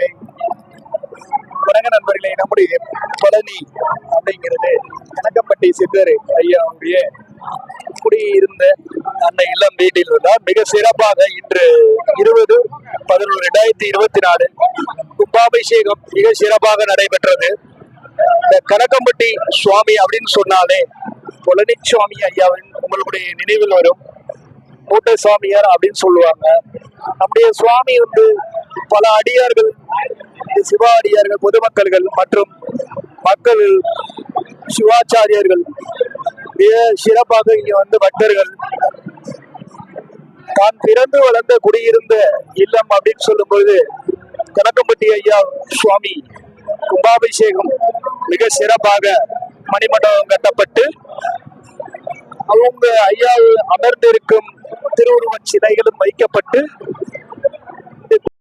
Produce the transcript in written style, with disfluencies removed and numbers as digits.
நண்பர்களே, வணக்க நண்பர்களே. நம்முடைய பழனி அப்படிங்கிறது கணக்கம்பட்டி சித்தர் ஐயாவுடைய குடியிருந்த அந்த இளம் வீட்டில் தான் மிக சிறப்பாக இன்று 20/11/2024 கும்பாபிஷேகம் மிக சிறப்பாக நடைபெற்றது. இந்த கணக்கம்பட்டி சுவாமி அப்படின்னு சொன்னாலே பழனிசாமி ஐயாவின் உங்களுடைய நினைவில் வரும். மூட்டை சுவாமியார் அப்படின்னு சொல்லுவாங்க. நம்முடைய சுவாமி பல அடியார்கள், சிவா அடியார்கள், பொதுமக்கள்கள் மற்றும் மக்கள், சிவாச்சாரியர்கள் மிக சிறப்பாக இங்க பக்தர்கள் தான் பிறந்து வளர்ந்த குடியிருந்த இல்லம் அப்படின்னு சொல்லும்போது கணக்கம்பட்டி ஐயா சுவாமி கும்பாபிஷேகம் மிக சிறப்பாக மணிமண்டபம் கட்டப்பட்டு அவங்க ஐயா அமர்ந்திருக்கும் திருவுருவச் சிலைகளும் வைக்கப்பட்டு